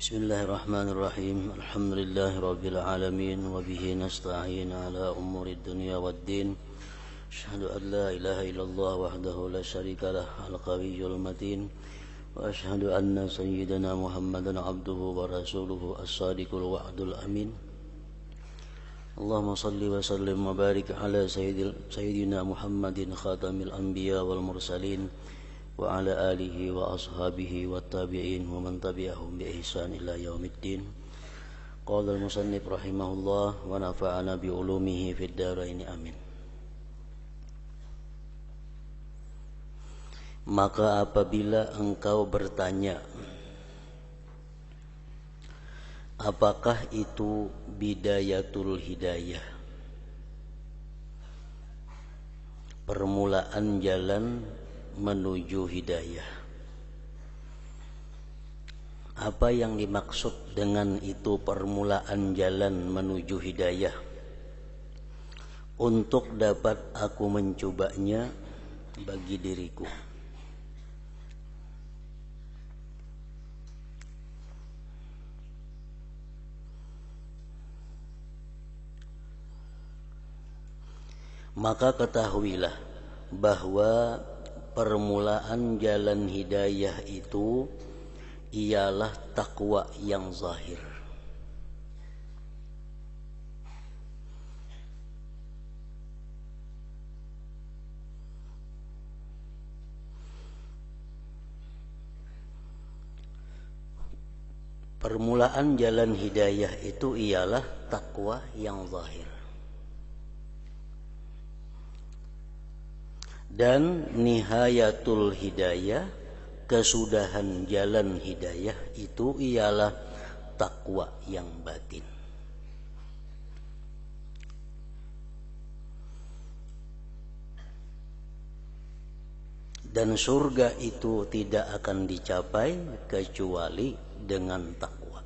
Bismillahirrahmanirrahim. Alhamdulillahirabbil alamin wa bihi nasta'in ala umuri dunya waddin. Asyhadu an la ilaha illallah wahdahu la syarika lah al-qawiyyul matin wa asyhadu anna sayyidana Muhammadan abduhu wa rasuluhu as-sadiqul wa'dul amin. Allahumma salli wa sallim wa barik ala sayyidina Muhammadin khatamil anbiya wal mursalin wa ala alihi wa ashabihi wa tabi'in wa man tabi'ahum bi ihsan ila yaumiddin. Qala al-musannif rahimahullah wa nafa'ana bi ulumihi fid dharain amin. Maka apabila engkau bertanya, apakah itu bidayatul hidayah, permulaan jalan menuju hidayah? Apa yang dimaksud dengan itu permulaan jalan menuju hidayah? Untuk dapat aku mencobanya bagi diriku. Maka ketahuilah bahwa permulaan jalan hidayah itu ialah takwa yang zahir. Permulaan jalan hidayah itu ialah takwa yang zahir. Dan nihayatul hidayah, kesudahan jalan hidayah itu ialah takwa yang batin. Dan surga itu tidak akan dicapai kecuali dengan takwa.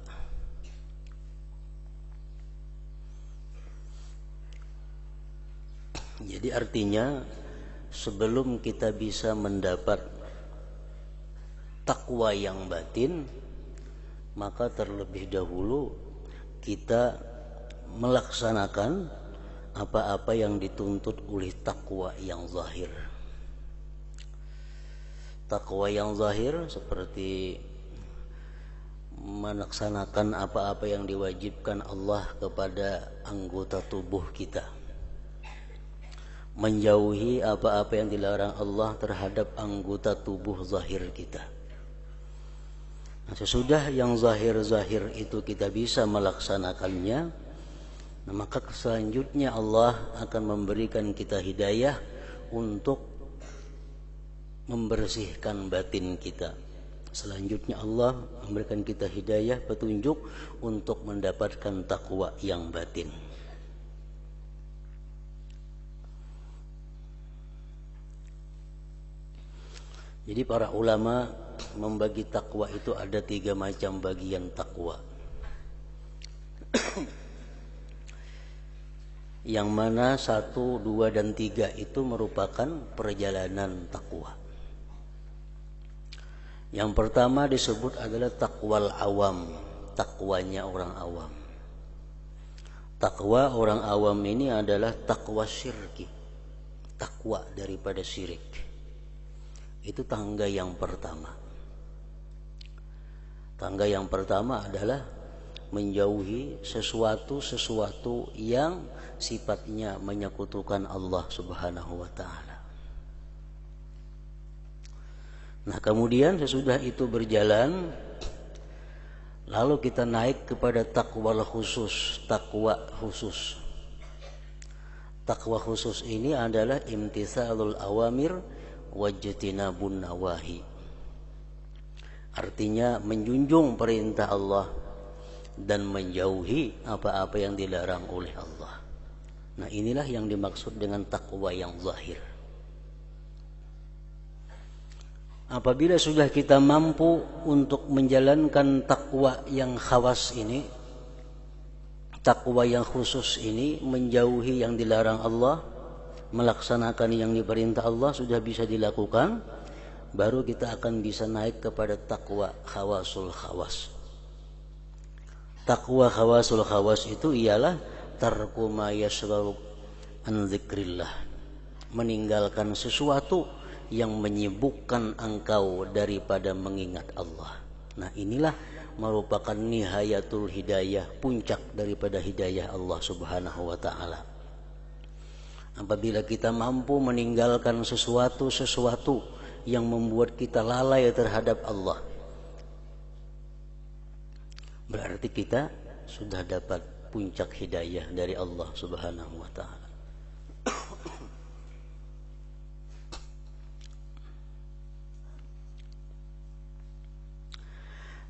Jadi artinya, sebelum kita bisa mendapat takwa yang batin, maka terlebih dahulu kita melaksanakan apa-apa yang dituntut oleh takwa yang zahir. Takwa yang zahir seperti melaksanakan apa-apa yang diwajibkan Allah kepada anggota tubuh kita, menjauhi apa-apa yang dilarang Allah terhadap anggota tubuh zahir kita. Nah, sesudah yang zahir-zahir itu kita bisa melaksanakannya, maka selanjutnya Allah akan memberikan kita hidayah untuk membersihkan batin kita. Selanjutnya Allah memberikan kita hidayah, petunjuk untuk mendapatkan takwa yang batin. Jadi para ulama membagi takwa itu ada 3 macam bagian takwa. Yang mana 1, 2, dan 3 itu merupakan perjalanan takwa. Yang pertama disebut adalah takwal awam, takwanya orang awam. Takwa orang awam ini adalah takwa syirki, takwa daripada syirik. Itu tangga yang pertama. Tangga yang pertama adalah menjauhi sesuatu yang sifatnya menyekutukan Allah Subhanahu wa ta'ala. Nah, kemudian sesudah itu berjalan, lalu kita naik kepada takwa khusus. Takwa khusus. Takwa khusus ini adalah imtitsalul awamir wajtinabun nawahi. Artinya menjunjung perintah Allah dan menjauhi apa-apa yang dilarang oleh Allah. Nah, inilah yang dimaksud dengan takwa yang zahir. Apabila sudah kita mampu untuk menjalankan takwa yang khawas ini, takwa yang khusus ini, menjauhi yang dilarang Allah, melaksanakan yang diperintah Allah sudah bisa dilakukan, baru kita akan bisa naik kepada takwa khawasul khawas. Takwa khawasul khawas itu ialah tarku ma yashghalu an dzikrillah, meninggalkan sesuatu yang menyibukkan engkau daripada mengingat Allah. Nah, inilah merupakan nihayatul hidayah, puncak daripada hidayah Allah Subhanahu wa taala. Apabila kita mampu meninggalkan sesuatu yang membuat kita lalai terhadap Allah, berarti kita sudah dapat puncak hidayah dari Allah Subhanahu wa taala.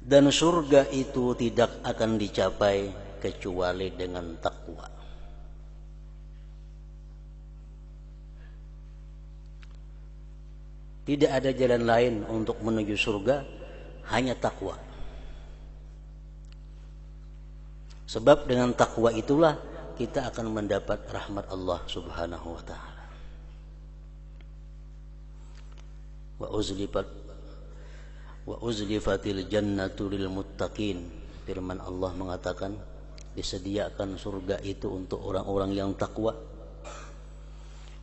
Dan surga itu tidak akan dicapai kecuali dengan takwa. Tidak ada jalan lain untuk menuju surga, hanya takwa. Sebab dengan takwa itulah kita akan mendapat rahmat Allah Subhanahu wa taala. Wa uzlifatil jannatu lil muttaqin. Firman Allah mengatakan, disediakan surga itu untuk orang-orang yang takwa.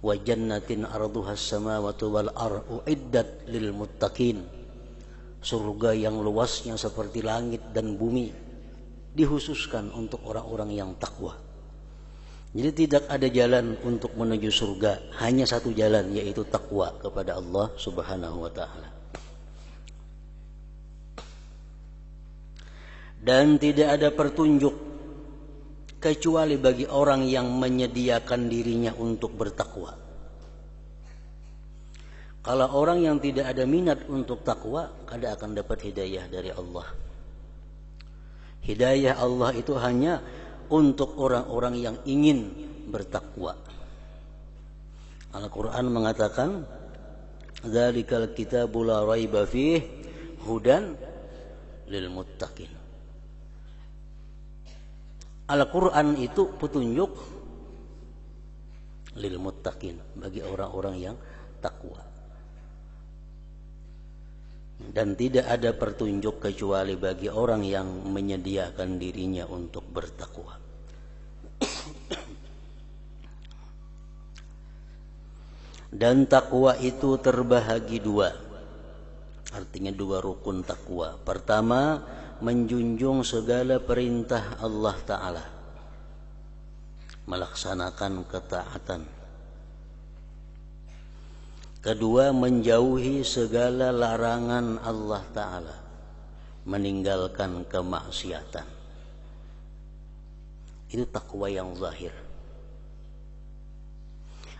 Wa jannatin arduhas samawati wal ardu uiddat lil muttaqin. Surga yang luasnya seperti langit dan bumi dikhususkan untuk orang-orang yang takwa. Jadi tidak ada jalan untuk menuju surga, hanya satu jalan, yaitu takwa kepada Allah Subhanahu wa taala. Dan tidak ada petunjuk kecuali bagi orang yang menyediakan dirinya untuk bertakwa. Kalau orang yang tidak ada minat untuk takwa, kada akan dapat hidayah dari Allah. Hidayah Allah itu hanya untuk orang-orang yang ingin bertakwa. Al-Quran mengatakan, "Dzalikal kitabu la raiba fihi hudan lil muttaqin." Al-Quran itu petunjuk lil muttaqin, bagi orang-orang yang takwa. Dan tidak ada petunjuk kecuali bagi orang yang menyediakan dirinya untuk bertakwa. Dan takwa itu terbahagi dua. Artinya dua rukun takwa. Pertama, menjunjung segala perintah Allah Ta'ala, melaksanakan ketaatan. Kedua, menjauhi segala larangan Allah Ta'ala, meninggalkan kemaksiatan. Itu takwa yang zahir.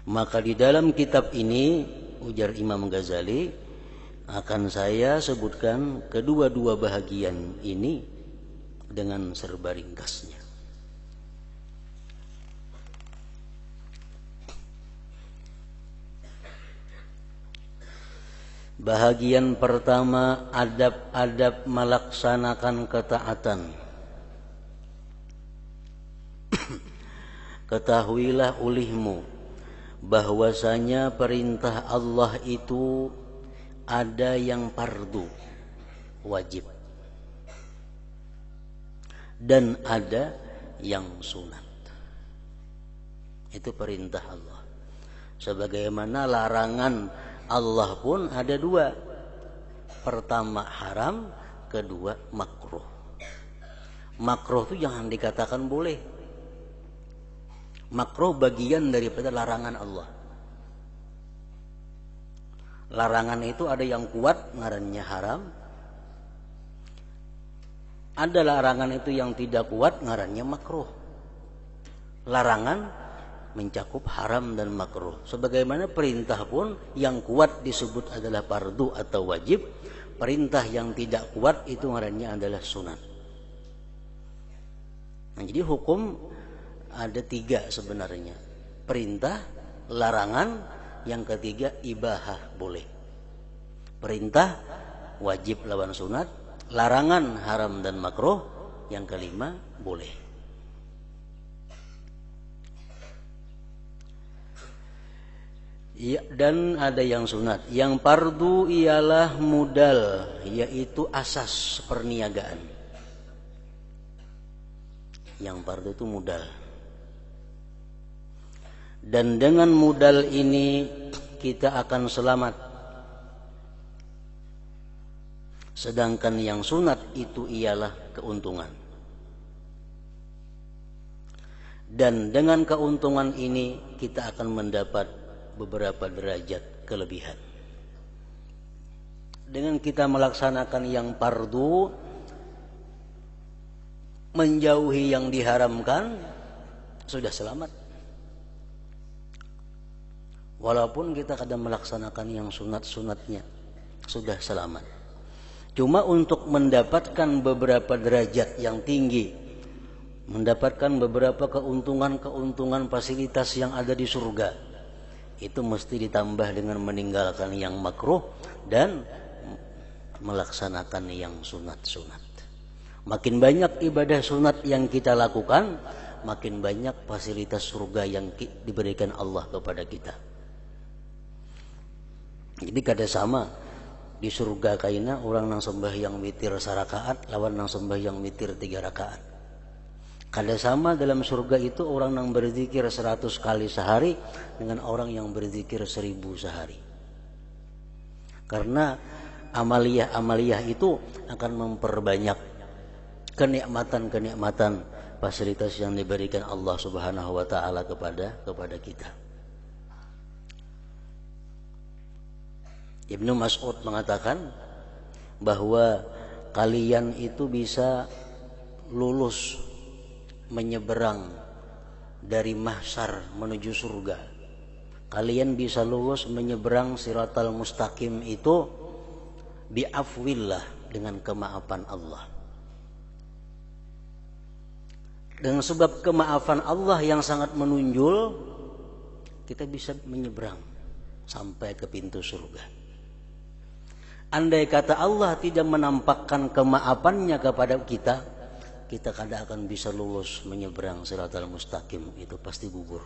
Maka di dalam kitab ini, ujar Imam Ghazali, akan saya sebutkan kedua-dua bahagian ini dengan serba ringkasnya. Bahagian pertama, adab-adab melaksanakan ketaatan. Ketahuilah olehmu bahwasanya perintah Allah itu ada yang fardu, wajib, dan ada yang sunat. Itu perintah Allah. Sebagaimana larangan Allah pun ada dua. Pertama haram, kedua makruh. Makruh itu jangan dikatakan boleh. Makruh bagian daripada larangan Allah. Larangan itu ada yang kuat, ngarannya haram. Ada larangan itu yang tidak kuat, ngarannya makruh. Larangan mencakup haram dan makruh. Sebagaimana perintah pun yang kuat disebut adalah fardu atau wajib. Perintah yang tidak kuat itu ngarannya adalah sunat. Nah, jadi hukum ada tiga sebenarnya. Perintah, larangan, yang ketiga ibahah, boleh. Perintah wajib lawan sunat, larangan haram dan makruh, yang kelima boleh. Ya, dan ada yang sunat. Yang fardu ialah modal, yaitu asas perniagaan. Yang fardu itu modal. Dan dengan modal ini kita akan selamat. Sedangkan yang sunat itu ialah keuntungan. Dan dengan keuntungan ini kita akan mendapat beberapa derajat kelebihan. Dengan kita melaksanakan yang fardu, menjauhi yang diharamkan, sudah selamat. Walaupun kita kadang melaksanakan yang sunat-sunatnya, sudah selamat. Cuma untuk mendapatkan beberapa derajat yang tinggi, mendapatkan beberapa keuntungan fasilitas yang ada di surga, itu mesti ditambah dengan meninggalkan yang makruh dan melaksanakan yang sunat-sunat. Makin banyak ibadah sunat yang kita lakukan, makin banyak fasilitas surga yang diberikan Allah kepada kita. Jadi kada sama di surga kaina orang nang sembahyang witir sarakaat lawan nang sembahyang witir 3 rakaat. Kada sama dalam surga itu orang yang berzikir 100 kali sehari dengan orang yang berzikir 1000 sehari. Karena amaliyah itu akan memperbanyak kenikmatan fasilitas yang diberikan Allah Subhanahu wa taala kepada kita. Ibnu Mas'ud mengatakan bahwa kalian itu bisa lulus menyeberang dari mahsyar menuju surga. Kalian bisa lulus menyeberang Siratal Mustaqim itu bi'afwillah, dengan kemaafan Allah. Dengan sebab kemaafan Allah yang sangat menunjul, kita bisa menyeberang sampai ke pintu surga. Andai kata Allah tidak menampakkan kemaafannya kepada kita, kita kada akan bisa lulus menyeberang Siratal Mustaqim, itu pasti gugur.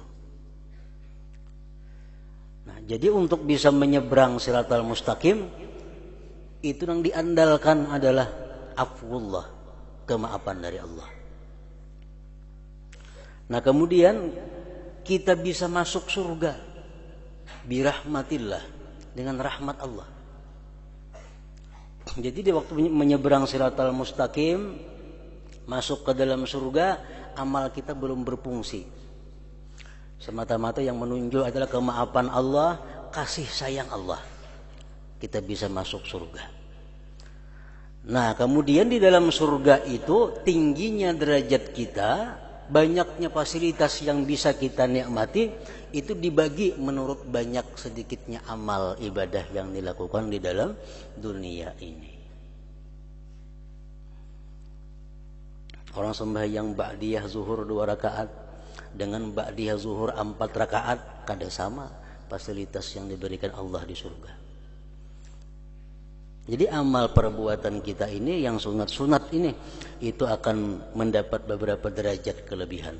Nah, jadi untuk bisa menyeberang Siratal Mustaqim, itu yang diandalkan adalah afwullah, kemaafan dari Allah. Nah, kemudian kita bisa masuk surga birahmatillah, dengan rahmat Allah. Jadi di waktu menyeberang Siratal Mustaqim, masuk ke dalam surga, amal kita belum berfungsi. Semata-mata yang menunjuk adalah kemaafan Allah, kasih sayang Allah. Kita bisa masuk surga. Nah, kemudian di dalam surga itu tingginya derajat kita, banyaknya fasilitas yang bisa kita nikmati, itu dibagi menurut banyak sedikitnya amal ibadah yang dilakukan di dalam dunia ini. Orang sembahyang ba'diyah zuhur 2 rakaat dengan ba'diyah zuhur 4 rakaat, kada sama fasilitas yang diberikan Allah di surga. Jadi amal perbuatan kita ini yang sunat-sunat ini, itu akan mendapat beberapa derajat kelebihan.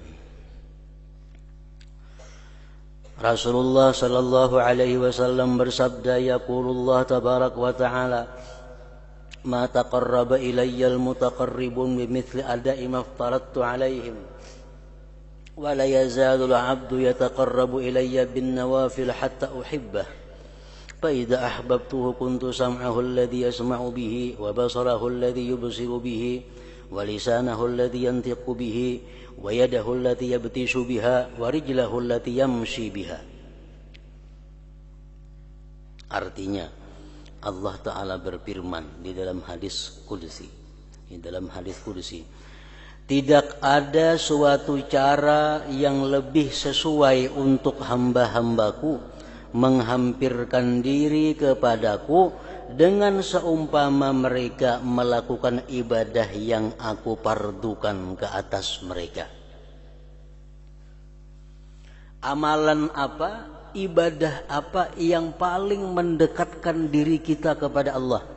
Rasulullah sallallahu alaihi wasallam bersabda, yaqulullah tabarak wa ta'ala, ma taqarraba ilayyal mutaqarribun bimithli ada'i ma aftaradtu alaihim wa la yazalu al-'abdu yataqarrabu ilayya bin nawafil hatta uhibbah fa idza ahbabtuhu kuntu sam'ahu alladhi yasma'u bihi wa basarahu alladhi yubsiru bihi wa lisanahu alladhi yantiqu bihi wa yadahu allati yabtishu biha wa rijlahu allati yamshi biha. Artinya Allah Ta'ala berfirman di dalam hadis qudsi, tidak ada suatu cara yang lebih sesuai untuk hamba-hambaku menghampirkan diri kepadaku dengan seumpama mereka melakukan ibadah yang aku fardukan ke atas mereka. Amalan apa, ibadah apa yang paling mendekatkan diri kita kepada Allah?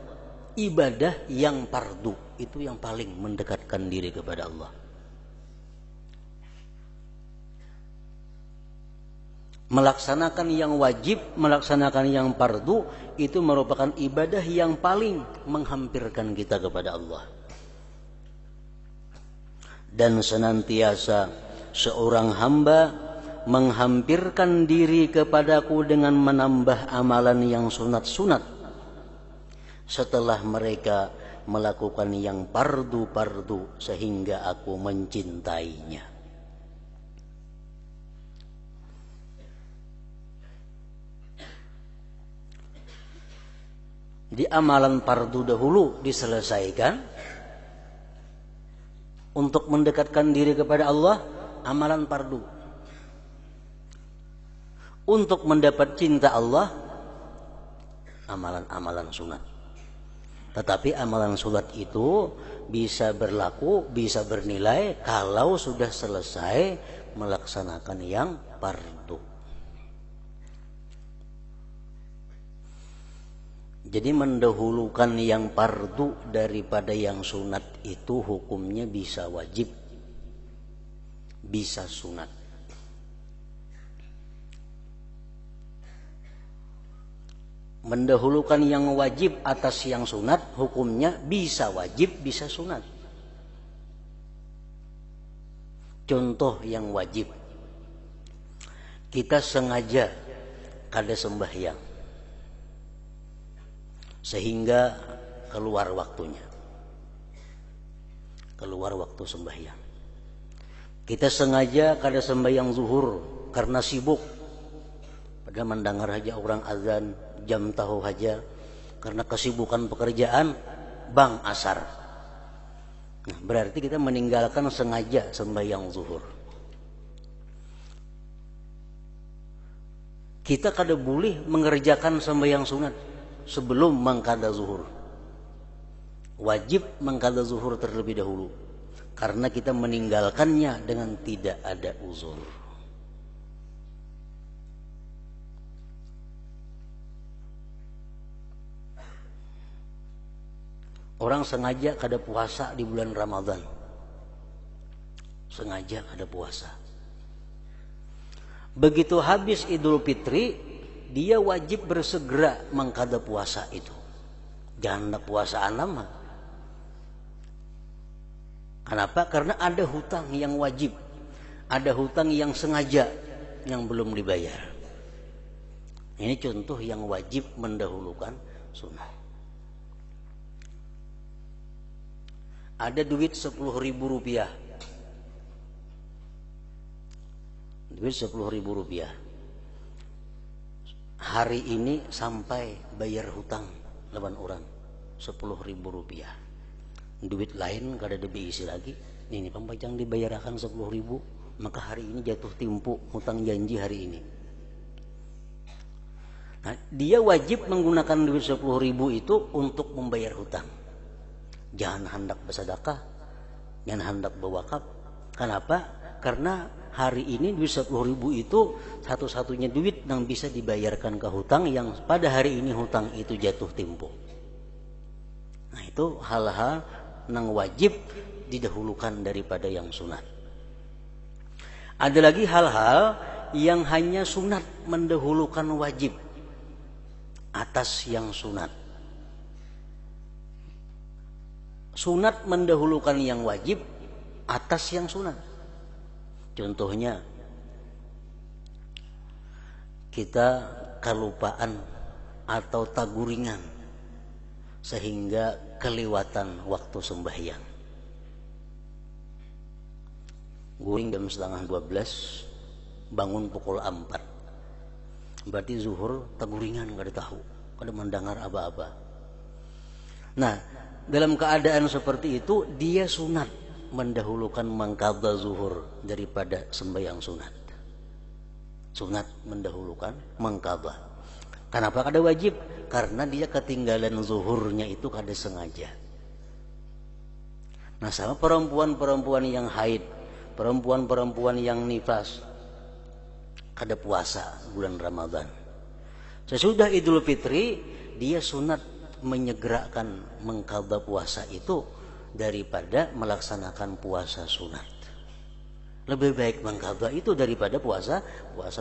Ibadah yang fardu, itu yang paling mendekatkan diri kepada Allah. Melaksanakan yang wajib, melaksanakan yang fardu, itu merupakan ibadah yang paling menghampirkan kita kepada Allah. dan senantiasa seorang hamba menghampirkan diri kepadaku dengan menambah amalan yang sunat-sunat setelah mereka melakukan yang fardu-fardu sehingga aku mencintainya. Di amalan fardu dahulu diselesaikan untuk mendekatkan diri kepada Allah, amalan fardu. Untuk mendapat cinta Allah, amalan-amalan sunat. Tetapi amalan sunat itu bisa berlaku, bisa bernilai kalau sudah selesai melaksanakan yang fardu. Jadi mendahulukan yang fardu daripada yang sunat itu hukumnya bisa wajib, bisa sunat. Mendahulukan yang wajib atas yang sunat hukumnya bisa wajib, bisa sunat. Contoh yang wajib, kita sengaja kada sembahyang sehingga keluar waktunya, keluar waktu sembahyang. Kita sengaja kada sembahyang zuhur karena sibuk, pada mendengar aja orang azan, jam tahu aja, karena kesibukan pekerjaan bang asar. Nah, berarti kita meninggalkan sengaja sembahyang zuhur. Kita kada boleh mengerjakan sembahyang sunat sebelum mengqada zuhur. Wajib mengqada zuhur terlebih dahulu, karena kita meninggalkannya dengan tidak ada uzur. Orang sengaja kada puasa di bulan Ramadan, sengaja kada puasa. Begitu habis Idul Fitri, dia wajib bersegera mengqada puasa itu. Jangan puasa anam. Kenapa? Karena ada hutang yang wajib, ada hutang yang sengaja yang belum dibayar. Ini contoh yang wajib mendahulukan sunnah. Ada duit 10.000 rupiah, duit 10.000 rupiah. Hari ini sampai bayar hutang lawan orang 10.000 rupiah. Duit lain kada ada diisi lagi. Ini pembacang dibayarkan 10.000, maka hari ini jatuh tempo hutang janji hari ini. Nah, dia wajib menggunakan duit 10.000 itu untuk membayar hutang. Jangan hendak bersedekah, jangan hendak berwakaf. Kenapa? Karena hari ini duit 10.000 itu satu-satunya duit yang bisa dibayarkan ke hutang yang pada hari ini hutang itu jatuh tempo. Nah, itu hal-hal yang wajib didahulukan daripada yang sunat. Ada lagi hal-hal yang hanya sunat mendahulukan wajib atas yang sunat. Sunat mendahulukan yang wajib atas yang sunat. Contohnya, kita kelupaan atau taguringan sehingga kelewatan waktu sembahyang. Guring jam 11:30, bangun pukul 4. Berarti zuhur taguringan, kada tahu, kada mendengar apa-apa. Nah, dalam keadaan seperti itu dia sunat mendahulukan mengqadha zuhur daripada sembahyang sunat. Sunat mendahulukan mengqadha. Kenapa kada wajib? Karena dia ketinggalan zuhurnya itu kada sengaja. Nah, sama perempuan-perempuan yang haid, perempuan-perempuan yang nifas, kada puasa bulan Ramadan. Sesudah Idul Fitri, dia sunat menyegerakan mengqadha puasa itu daripada melaksanakan puasa sunat. Lebih baik mengqadha itu daripada puasa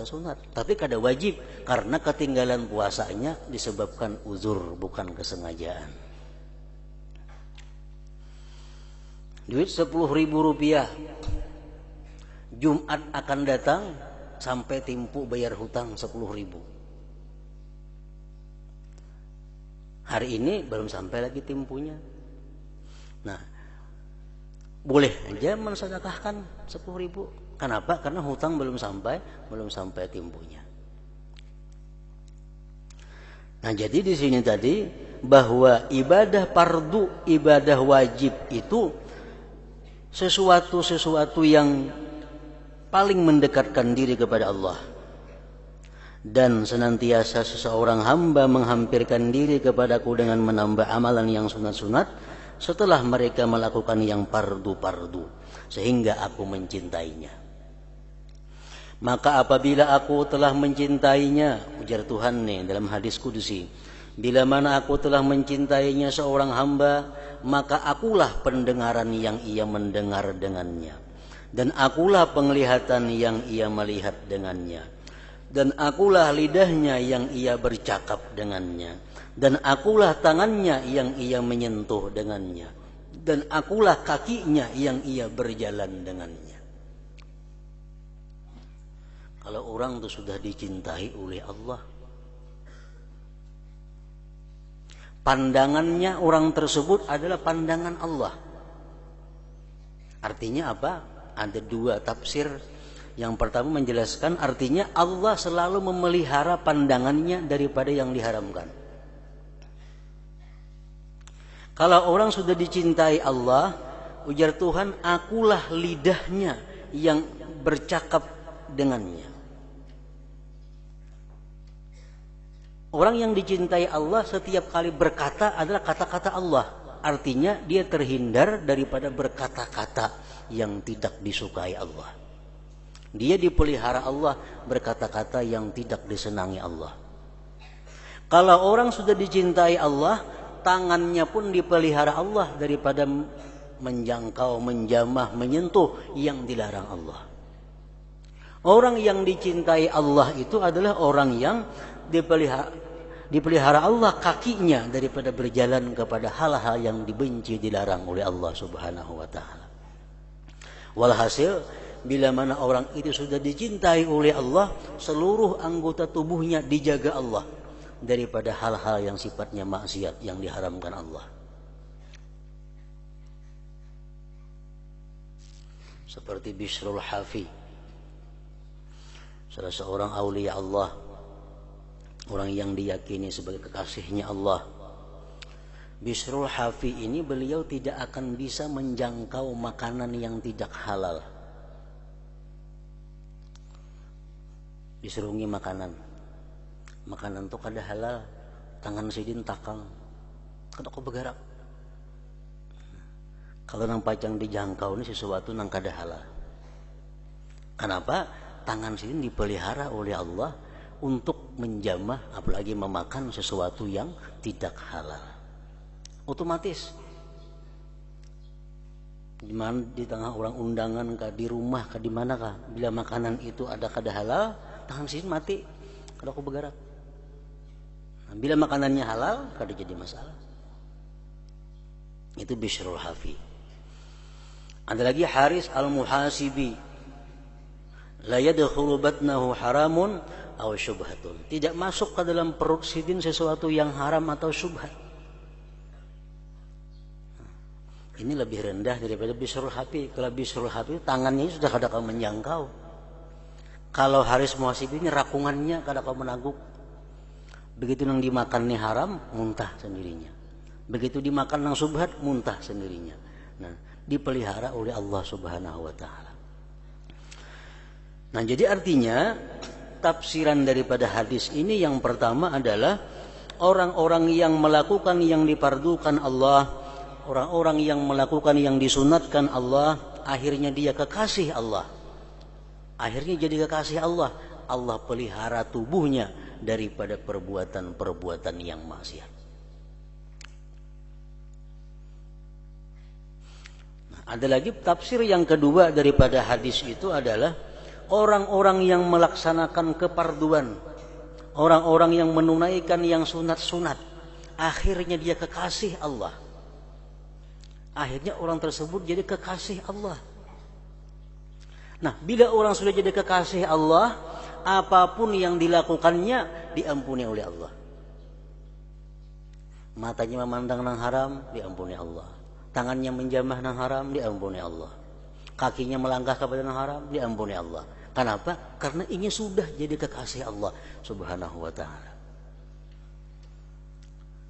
sunat. Tapi kada wajib karena ketinggalan puasanya disebabkan uzur, bukan kesengajaan. duit 10.000 rupiah. Jumat akan datang sampai timpu bayar hutang 10.000. Hari ini belum sampai lagi timpunya. Nah, boleh aja mensedekahkan 10.000. Kenapa? Karena hutang belum sampai timpunya. Nah, jadi di sini tadi bahwa ibadah fardu, ibadah wajib itu sesuatu yang paling mendekatkan diri kepada Allah. Dan senantiasa seseorang hamba menghampirkan diri kepadaku dengan menambah amalan yang sunat-sunat setelah mereka melakukan yang fardu-fardu, sehingga aku mencintainya. Maka apabila aku telah mencintainya, ujar Tuhan nih dalam hadis kudusi, bila mana aku telah mencintainya seorang hamba, maka akulah pendengaran yang ia mendengar dengannya, dan akulah penglihatan yang ia melihat dengannya, dan akulah lidahnya yang ia bercakap dengannya, dan akulah tangannya yang ia menyentuh dengannya, dan akulah kakinya yang ia berjalan dengannya. Kalau orang itu sudah dicintai oleh Allah, pandangannya orang tersebut adalah pandangan Allah. Artinya apa? Ada dua tafsir. Yang pertama menjelaskan artinya Allah selalu memelihara pandangannya daripada yang diharamkan. Kalau orang sudah dicintai Allah, ujar Tuhan, akulah lidahnya yang bercakap dengannya. Orang yang dicintai Allah setiap kali berkata adalah kata-kata Allah. Artinya dia terhindar daripada berkata-kata yang tidak disukai Allah. Dia dipelihara Allah berkata-kata yang tidak disenangi Allah. Kalau orang sudah dicintai Allah, tangannya pun dipelihara Allah daripada menjangkau, menjamah, menyentuh yang dilarang Allah. Orang yang dicintai Allah itu adalah orang yang dipelihara Allah kakinya daripada berjalan kepada hal-hal yang dibenci, dilarang oleh Allah Subhanahu wa taala. Walhasil, bila mana orang itu sudah dicintai oleh Allah, seluruh anggota tubuhnya dijaga Allah daripada hal-hal yang sifatnya maksiat yang diharamkan Allah. Seperti Bishrul Hafi, salah seorang aulia Allah, orang yang diyakini sebagai kekasihnya Allah. Bishrul Hafi ini beliau tidak akan bisa menjangkau makanan yang tidak halal. Diserungi makanan tuh kada halal, tangan sidin takang, kada kok bergerak. Kalau nang pacang dijangkau ini sesuatu nang kada halal. Kenapa? Tangan sidin dipelihara oleh Allah untuk menjamah, apalagi memakan sesuatu yang tidak halal. Otomatis di tengah orang undangan kah, di rumah kah, di mana kah, bila makanan itu ada kada halal, tangan sidin mati, kada kok bergerak. Nah, bila makanannya halal, kada jadi masalah. Itu Bishrul Hafi. Ada lagi Haris Al-Muhasibi, la yadkhulu batnahu haramun aw syubhatun. Tidak masuk ke dalam perut sidin sesuatu yang haram atau syubhat. Ini lebih rendah daripada Bishrul Hafi. Kalau Bishrul Hafi tangannya sudah kada kau menjangkau. Kalau Haris Muhasibi ini rakungannya kada kau menaguk. Begitu nang dimakan nih haram, muntah sendirinya. Begitu dimakan nang syubhat, muntah sendirinya. Nah, dipelihara oleh Allah Subhanahu wa taala. Nah, jadi artinya tafsiran daripada hadis ini yang pertama adalah orang-orang yang melakukan yang dipardukan Allah, orang-orang yang melakukan yang disunatkan Allah, akhirnya dia kekasih Allah. Akhirnya jadi kekasih Allah. Allah pelihara tubuhnya daripada perbuatan-perbuatan yang maksiat. Nah, ada lagi tafsir yang kedua daripada hadis itu adalah orang-orang yang melaksanakan keparduan, orang-orang yang menunaikan yang sunat-sunat, akhirnya dia kekasih Allah. Akhirnya orang tersebut jadi kekasih Allah. Nah, bila orang sudah jadi kekasih Allah, apapun yang dilakukannya diampuni oleh Allah. Matanya memandang nang haram, diampuni Allah. Tangannya menjamah nang haram, diampuni Allah. Kakinya melangkah kepada nang haram, diampuni Allah. Kenapa? Karena ini sudah jadi kekasih Allah Subhanahu wa ta'ala.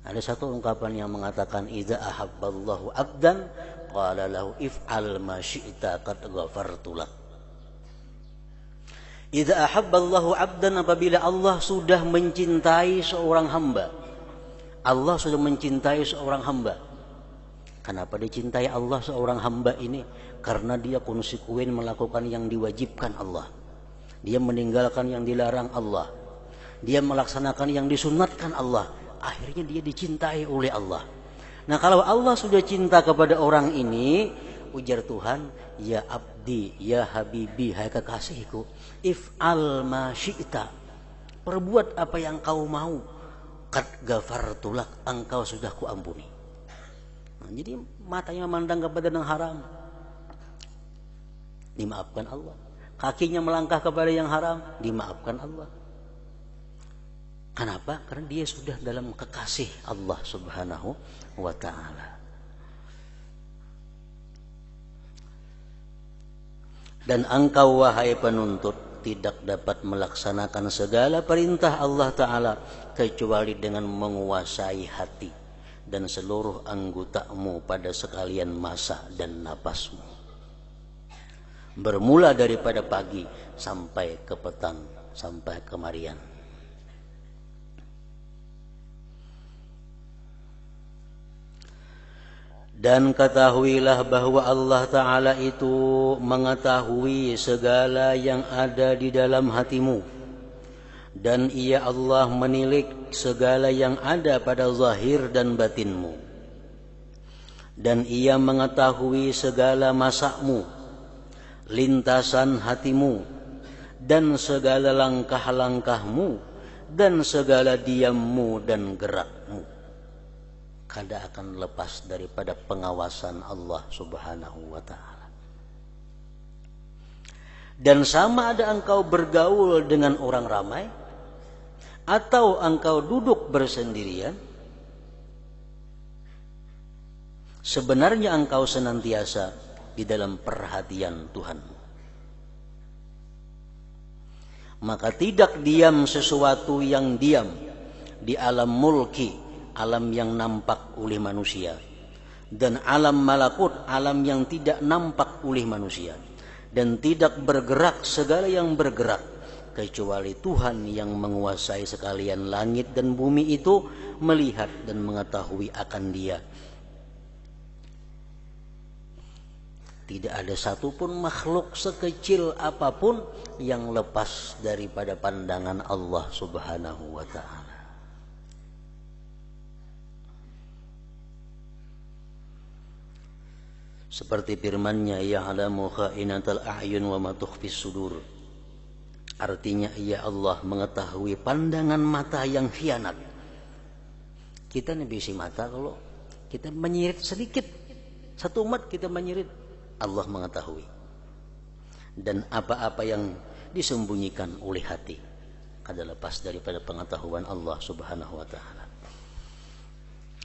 Ada satu ungkapan yang mengatakan idza ahabballahu 'abdan qala lahu if'al ma syi'ta qad ghafartu lak. Idza ahabballahu 'abdan, apabila Allah sudah mencintai seorang hamba. Allah sudah mencintai seorang hamba. Kenapa dicintai Allah seorang hamba ini? Karena dia konsekuen melakukan yang diwajibkan Allah. Dia meninggalkan yang dilarang Allah. Dia melaksanakan yang disunatkan Allah. Akhirnya dia dicintai oleh Allah. Nah, kalau Allah sudah cinta kepada orang ini, ujar Tuhan, ya abdi, ya habibi, hai kekasihku, if'al ma syi'ta, perbuat apa yang kau mau, qad ghafartu lak, engkau sudah kuampuni. Nah, jadi matanya memandang kepada yang haram, dimaafkan Allah. Kakinya melangkah kepada yang haram, dimaafkan Allah. Kenapa? Karena dia sudah dalam kekasih Allah Subhanahu wa ta'ala. Dan engkau wahai penuntut tidak dapat melaksanakan segala perintah Allah Ta'ala kecuali dengan menguasai hati dan seluruh anggotamu pada sekalian masa dan napasmu. Bermula daripada pagi sampai ke petang, sampai kemarian. Dan ketahuilah bahwa Allah Ta'ala itu mengetahui segala yang ada di dalam hatimu. Dan Ia Allah menilik segala yang ada pada zahir dan batinmu. Dan Ia mengetahui segala masakmu, lintasan hatimu, dan segala langkah-langkahmu, dan segala diammu dan gerakmu. Kada akan lepas daripada pengawasan Allah Subhanahu wa ta'ala. Dan sama ada engkau bergaul dengan orang ramai atau engkau duduk bersendirian, sebenarnya engkau senantiasa di dalam perhatian Tuhanmu. Maka tidak diam sesuatu yang diam di alam mulki, alam yang nampak oleh manusia, dan alam malakut, alam yang tidak nampak oleh manusia, dan tidak bergerak segala yang bergerak kecuali Tuhan yang menguasai sekalian langit dan bumi itu melihat dan mengetahui akan Dia. Tidak ada satupun makhluk sekecil apapun yang lepas daripada pandangan Allah Subhanahu wa ta'ala. Seperti firman-Nya, ya'lamu kha'inatal a'yun wa ma tukhfis sudur. Artinya, ya Allah mengetahui pandangan mata yang khianat. Kita nih bisi mata, kalau kita menyirit sedikit, satu umat kita menyirit, Allah mengetahui. Dan apa-apa yang disembunyikan oleh hati kada lepas daripada pengetahuan Allah Subhanahu wa ta'ala.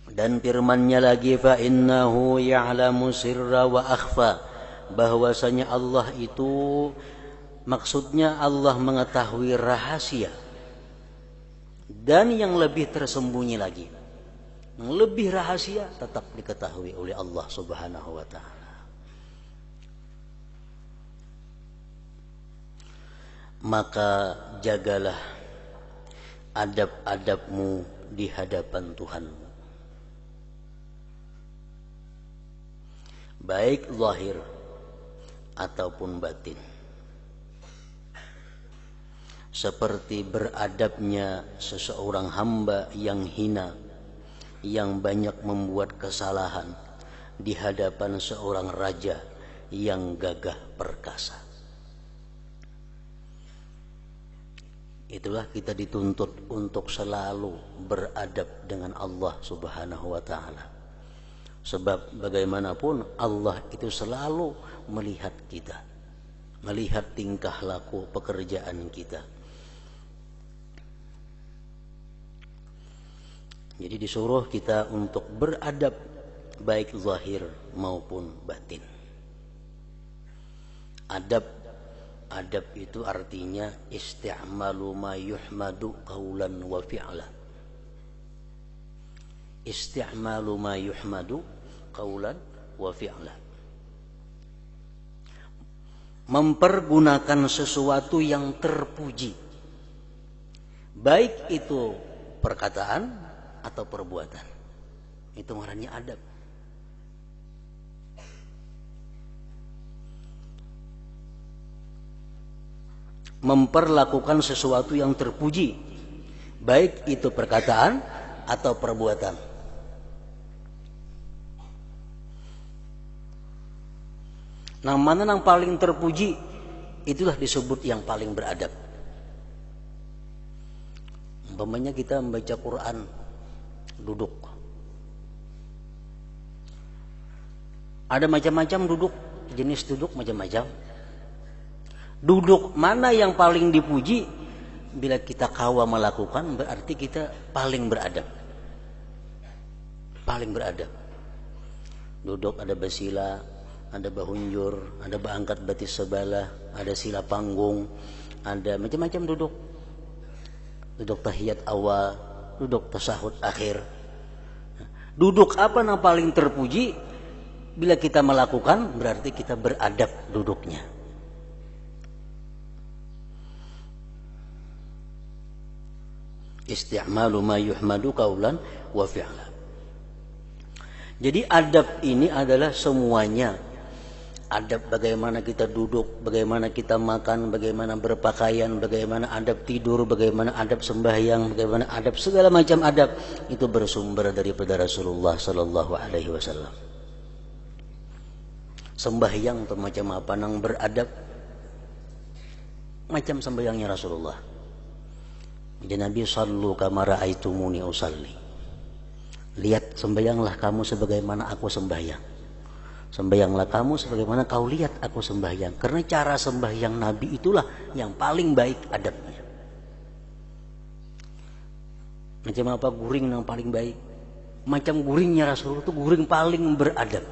Dan firman-Nya lagi, fa innahu ya'lamu sirra wa akhfa, bahwasanya Allah itu, maksudnya Allah mengetahui rahasia dan yang lebih tersembunyi lagi. Yang lebih rahasia tetap diketahui oleh Allah Subhanahu wa ta'ala. Maka jagalah adab-adabmu di hadapan Tuhanmu, baik zahir ataupun batin, seperti beradabnya seseorang hamba yang hina, yang banyak membuat kesalahan di hadapan seorang raja yang gagah perkasa. Itulah kita dituntut untuk selalu beradab dengan Allah Subhanahu wa ta'ala, Sebab bagaimanapun Allah itu selalu melihat kita, melihat tingkah laku pekerjaan kita. Jadi disuruh kita untuk beradab baik zahir maupun batin. Adab itu artinya isti'malu ma yuhmadu qawlan wa fi'lan. Isti'malu ma yuhmadu qawlan wa fi'lan. Mempergunakan sesuatu yang terpuji, baik itu perkataan atau perbuatan. Itu ngarannya adab. Memperlakukan sesuatu yang terpuji, baik itu perkataan atau perbuatan. Nah, mana yang paling terpuji, itulah disebut yang paling beradab. Umpamanya kita membaca Quran, duduk. Ada macam-macam duduk, jenis duduk macam-macam. Duduk mana yang paling dipuji? Bila kita kawa melakukan, berarti kita paling beradab. Paling beradab. Duduk ada basila, ada bahunjur, ada baangkat batis sebalah, ada sila panggung, ada macam-macam duduk. Duduk tahiyat awal, duduk tasahud akhir. Duduk apa yang paling terpuji? Bila kita melakukan, berarti kita beradab duduknya. Isti'malu ma yuhmadu qawlan wa fi'lan. Jadi adab ini adalah semuanya. Adab bagaimana kita duduk, bagaimana kita makan, bagaimana berpakaian, bagaimana adab tidur, bagaimana adab sembahyang, bagaimana adab segala macam adab itu bersumber daripada Rasulullah sallallahu alaihi wasallam. Sembahyang itu macam apa nang beradab? Macam sembahyangnya Rasulullah. Jadi Nabi sallu kama ra'aitumuni usalli. Lihat, sembahyanglah kamu sebagaimana aku sembahyang. Sembahyanglah kamu sebagaimana kau lihat aku sembahyang. Karena cara sembahyang Nabi itulah yang paling baik adabnya. Macam apa guring yang paling baik? Macam guringnya Rasulullah itu guring paling beradab.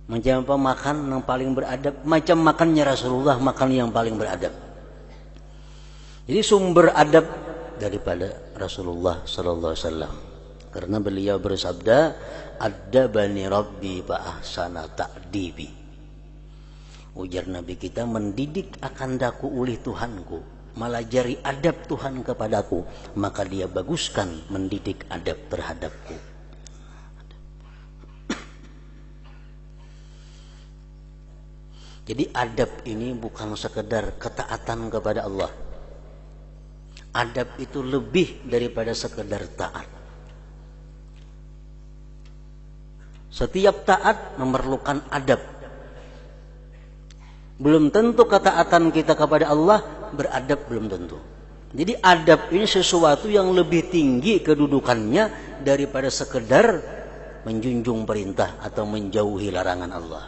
Macam apa makan yang paling beradab? Macam makannya Rasulullah makan yang paling beradab. Jadi sumber adab daripada Rasulullah sallallahu alaihi wasallam. Karena beliau bersabda, "Adabani Rabbi fa ahsana ta'dibi." Ujar Nabi kita, mendidik akan daku oleh Tuhanku, melajari adab Tuhan kepadaku, maka dia baguskan mendidik adab terhadapku. Jadi adab ini bukan sekedar ketaatan kepada Allah. Adab itu lebih daripada sekedar taat. Setiap taat memerlukan adab. Belum tentu ketaatan kita kepada Allah beradab, belum tentu. Jadi adab ini sesuatu yang lebih tinggi kedudukannya daripada sekedar menjunjung perintah atau menjauhi larangan Allah.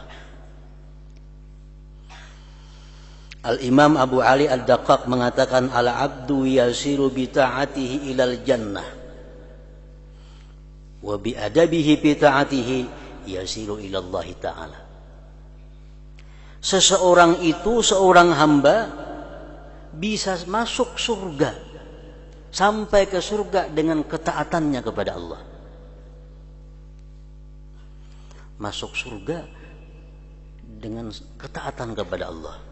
Al-Imam Abu Ali Ad-Daqqaq mengatakan, al-abdu yasiru bi ta'atihi ilal jannah wa bi adabihi bi ta'atihi yasiru ilallahi ta'ala. Seseorang itu, seorang hamba bisa masuk surga, sampai ke surga dengan ketaatannya kepada Allah. Masuk surga dengan ketaatan kepada Allah.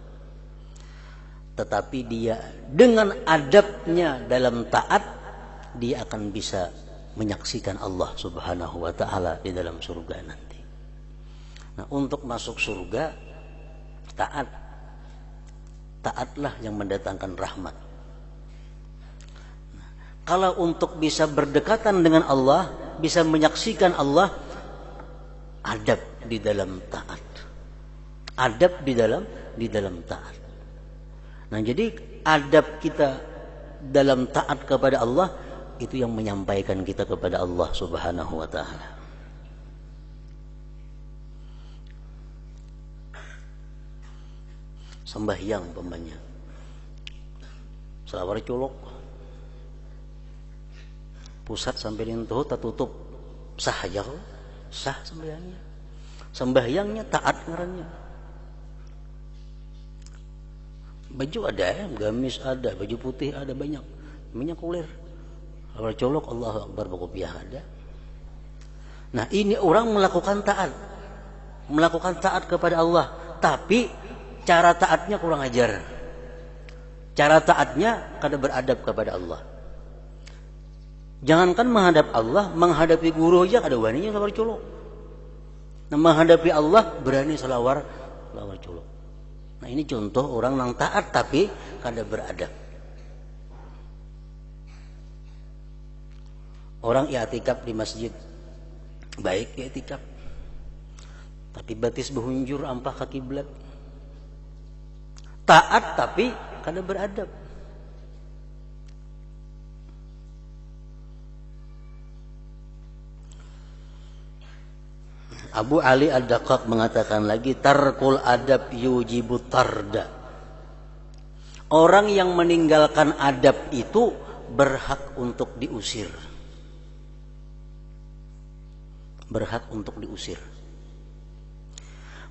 Tetapi dia dengan adabnya dalam taat, dia akan bisa menyaksikan Allah subhanahu wa ta'ala di dalam surga nanti. Nah, untuk masuk surga, taatlah yang mendatangkan rahmat. Nah, kalau untuk bisa berdekatan dengan Allah, bisa menyaksikan Allah, adab di dalam taat. Adab di dalam taat. Nah, jadi adab kita dalam taat kepada Allah itu yang menyampaikan kita kepada Allah subhanahu wa ta'ala. sembahyang umpamanya. Selawar colok. Pusat sampai lintuh tertutup. Sah aja kok. Sah sembahyangnya. Sembahyangnya taat ngarannya. Baju ada, gamis ada, baju putih ada banyak. Minyak kulir. Selawar colok Allahu Akbar berkopiah ada. Nah, ini orang melakukan taat. Melakukan taat kepada Allah, tapi cara taatnya kurang ajar. Cara taatnya kada beradab kepada Allah. Jangankan menghadap Allah, menghadapi guru aja kada waninya selawar colok. Nah, menghadapi Allah berani selawar colok. Nah, ini contoh orang yang taat tapi kada beradab. Orang i'tikaf di masjid, baik i'tikaf, tapi batis behunjur ampah ke kiblat. Taat tapi kada beradab. Abu Ali Ad-Daqqaq mengatakan lagi, tarkul adab yujibu tarda. Orang yang meninggalkan adab itu berhak untuk diusir. Berhak untuk diusir.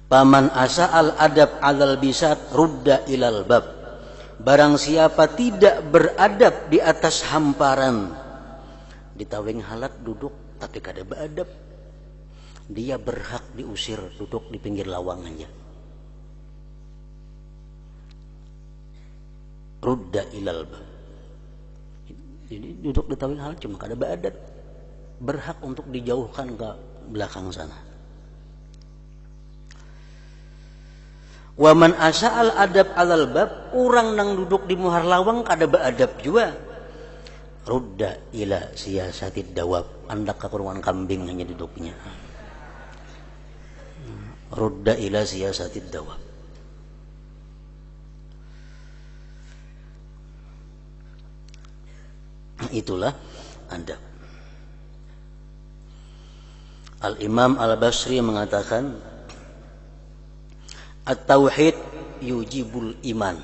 Paman asa al adab alal bisat rudda ilal bab. Barang siapa tidak beradab di atas hamparan, ditaweng halat duduk tapi kada beradab, dia berhak diusir, duduk di pinggir lawangannya. Rudda ilal bab. Jadi duduk di taweng halat cuma kada beradab, berhak untuk dijauhkan ke belakang sana. Wa man asa'al adab alal bab, orang nang duduk di muhar lawang kada beadab juga. Rudda ila siyasatid dawab, andak kakurungan kambing hanya duduknya. Rudda ila siyasatid dawab. Itulah adab. Al-Imam Al-Basri mengatakan, at-tauhid yujibul iman.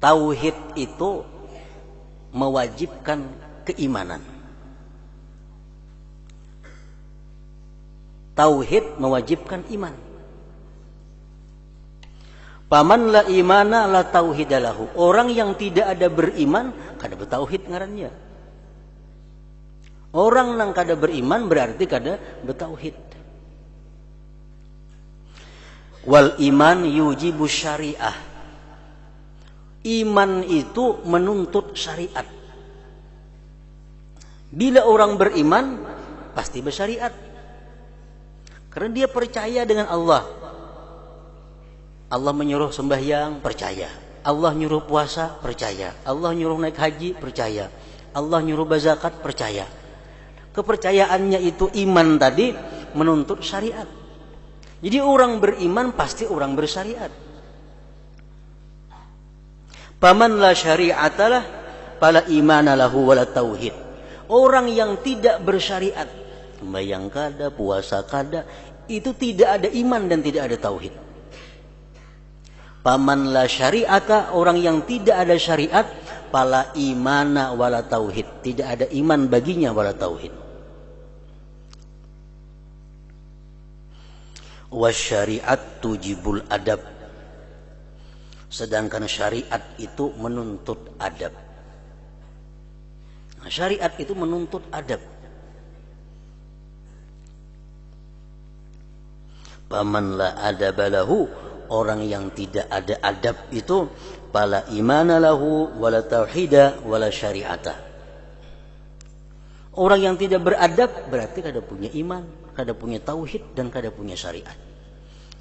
Tauhid itu mewajibkan keimanan. Tauhid mewajibkan iman. Paman la imana la tauhidalahu. Orang yang tidak ada beriman kada bertauhid ngarannya. Orang yang kada beriman berarti kada bertauhid. Wal iman yujibu syariah. Iman itu menuntut syariat. Bila orang beriman pasti bersyariat. Karena dia percaya dengan Allah. Allah menyuruh sembahyang, percaya. Allah nyuruh puasa, percaya. Allah nyuruh naik haji, percaya. Allah nyuruh berzakat, percaya. Kepercayaannya itu iman tadi menuntut syariat. Jadi orang beriman pasti orang bersyariat. Paman la syari'atalah fala imana lahu wala tauhid. Orang yang tidak bersyariat, sembahyang kada, puasa kada, itu tidak ada iman dan tidak ada tauhid. Paman la syari'ata, orang yang tidak ada syariat, fala imana wala tauhid. Tidak ada iman baginya wala tauhid. Wasyariat tujibul adab. Sedangkan syariat itu menuntut adab. Nah, syariat itu menuntut adab. Paman la adaba lahu, orang yang tidak ada adab itu fala imana lahu wala tauhida wala syariata. Orang yang tidak beradab berarti kada punya iman, kada punya tauhid dan kada punya syariat.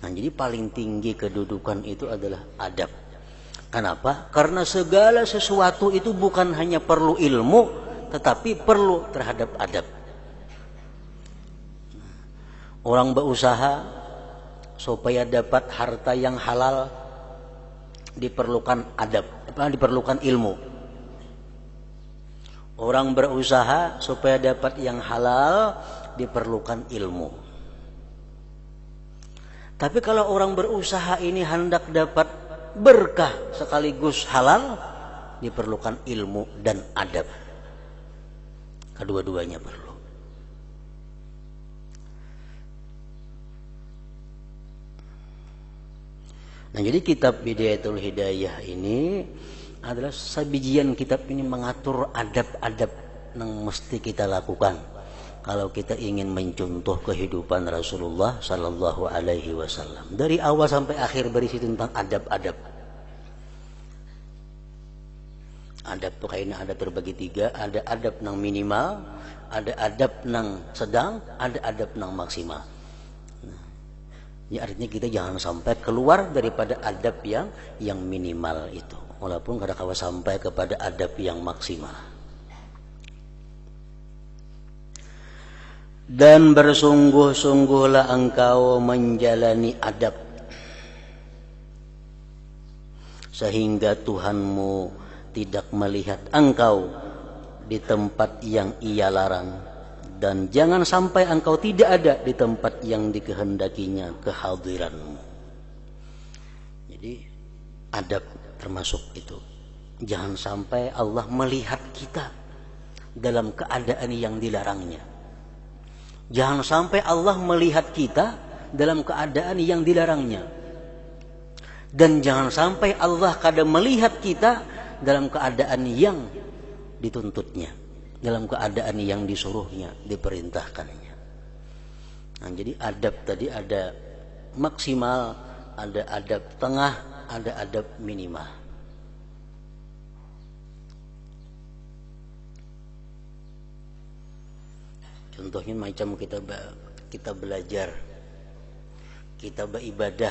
Nah, jadi paling tinggi kedudukan itu adalah adab. Kenapa? Karena segala sesuatu itu bukan hanya perlu ilmu, tetapi perlu terhadap adab. Orang berusaha supaya dapat harta yang halal diperlukan adab, diperlukan ilmu. Orang berusaha supaya dapat yang halal diperlukan ilmu. Tapi kalau orang berusaha ini hendak dapat berkah sekaligus halal, diperlukan ilmu dan adab. Kedua-duanya perlu. Nah, jadi kitab Bidayatul Hidayah ini adalah sabijian kitab ini mengatur adab-adab yang mesti kita lakukan kalau kita ingin mencontoh kehidupan Rasulullah Sallallahu Alaihi Wasallam. Dari awal sampai akhir berisi tentang adab-adab. Adab tuh kayaknya ada terbagi tiga. Ada adab nang minimal, ada adab nang sedang, ada adab nang maksimal. Ya, artinya kita jangan sampai keluar daripada adab yang minimal itu, walaupun kadang-kadang sampai kepada adab yang maksimal. Dan bersungguh-sungguhlah engkau menjalani adab sehingga Tuhanmu tidak melihat engkau di tempat yang Ia larang, dan jangan sampai engkau tidak ada di tempat yang dikehendakinya kehadiranmu. Jadi adab termasuk itu. Jangan sampai Allah melihat kita dalam keadaan yang dilarangnya. Jangan sampai Allah melihat kita dalam keadaan yang dilarangnya. Dan jangan sampai Allah kadang melihat kita dalam keadaan yang dituntutnya, dalam keadaan yang disuruhnya, diperintahkannya. Nah, jadi adab tadi ada maksimal, ada adab tengah, ada adab minimal. Contohnya macam kita belajar, kita beribadah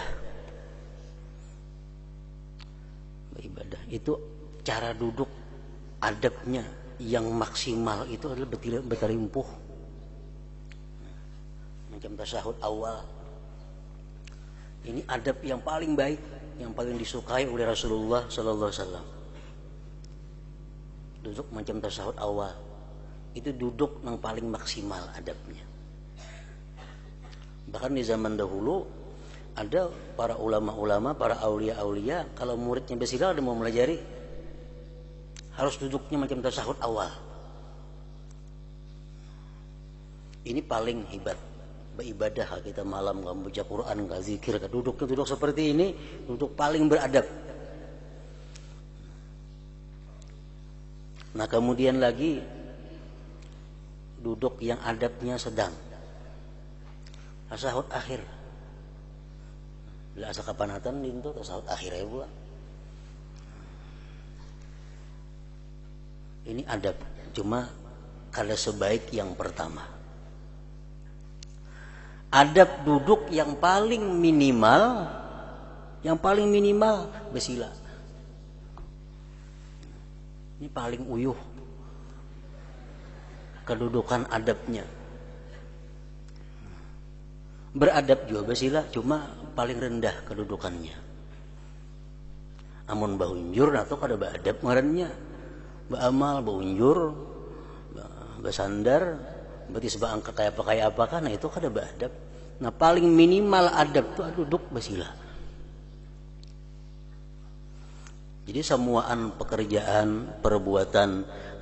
itu cara duduk adabnya yang maksimal itu adalah berterimpuh. Macam tasyahud awal, ini adab yang paling baik, yang paling disukai oleh Rasulullah Sallallahu Alaihi Wasallam. Duduk macam tasyahud awal itu duduk yang paling maksimal adabnya. Bahkan di zaman dahulu ada para ulama-ulama, para aulia-aulia, kalau muridnya bersilal ada mau melajari, harus duduknya macam tasyahud awal. Ini paling hebat. Beribadah kita malam, kamu baca Quran, enggak zikir, duduk seperti ini, duduk paling beradab. Nah, kemudian lagi duduk yang adabnya sedang. Tasyahud akhir. Bila asa kapanatan itu tasyahud akhir ya pula. Ini adab, cuma kada sebaik yang pertama. Adab duduk yang paling minimal bersila. Ini paling uyuh kedudukan adabnya. Beradab juga bersila, cuma paling rendah kedudukannya. Amun bahunjur atau kada beadab ngarannya. Baamal, baunjur, basandar, berarti sebab angka kayak apa kan, nah itu kada beadab. Nah, paling minimal adab itu duduk bersila. Jadi semuaan pekerjaan, perbuatan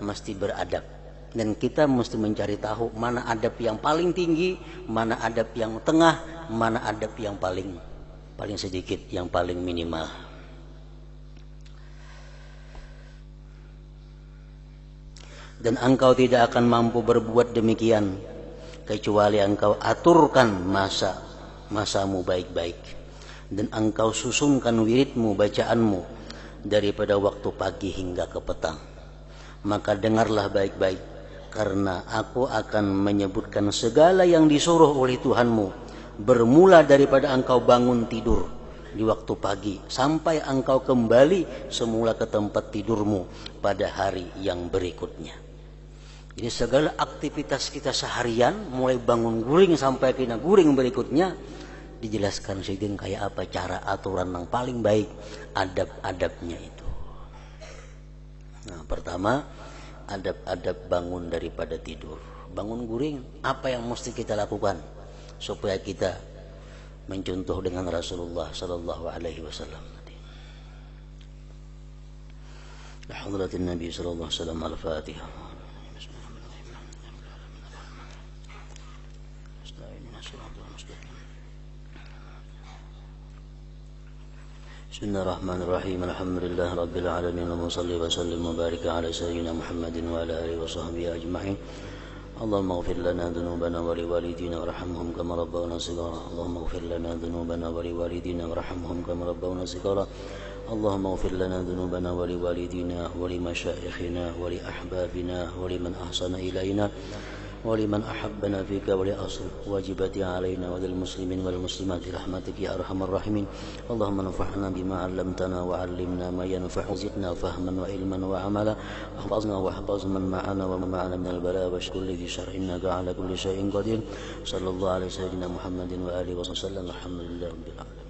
mesti beradab. Dan kita mesti mencari tahu mana adab yang paling tinggi, mana adab yang tengah, mana adab yang paling sedikit, yang paling minimal. Dan engkau tidak akan mampu berbuat demikian kecuali engkau aturkan masamu baik-baik, dan engkau susunkan wiridmu, bacaanmu daripada waktu pagi hingga ke petang. Maka dengarlah baik-baik, karena aku akan menyebutkan segala yang disuruh oleh Tuhanmu, bermula daripada engkau bangun tidur di waktu pagi sampai engkau kembali semula ke tempat tidurmu pada hari yang berikutnya. Jadi segala aktivitas kita seharian, mulai bangun guring sampai kena guring berikutnya, dijelaskan sedikit kayak apa cara aturan yang paling baik, adab-adabnya itu. Nah, pertama adab-adab bangun daripada tidur. Bangun guring, apa yang mesti kita lakukan supaya kita mencontoh dengan Rasulullah sallallahu alaihi wasallam. Hadratin Nabi sallallahu alaihi wasallam. Al-Fatihah. Bismillahirrahmanirrahim. Alhamdulillah rabbil alamin wa salli wa sallim wa barik ala sayyidina Muhammadin wa ala alihi wa sahbihi ajma'in. Allahumma ighfir lana dhunubana wa liwalidina warhamhum kama rabbawna shighara. Allahumma ighfir lana dhunubana wa liwalidina warhamhum kama rabbawna shighara. Allahumma ighfir lana dhunubana wa liwalidina wa limashayikhina wa li ahbabina wa liman ahsana ilaina ولمن أحبنا فيك ولأصواجبات علينا وللمسلمين والمسلمات برحمتك يا أرحم الراحمين. اللهم انفعنا بما علمتنا وعلمنا ما ينفع وزدنا فهما وعلما وعملا. احفظنا واحفظ من معنا ومعنا من البلاء وكل ذي شر إنك على كل شيء قدير. صلى الله على سيدنا محمد وآله وسلم. الحمد لله رب العالمين.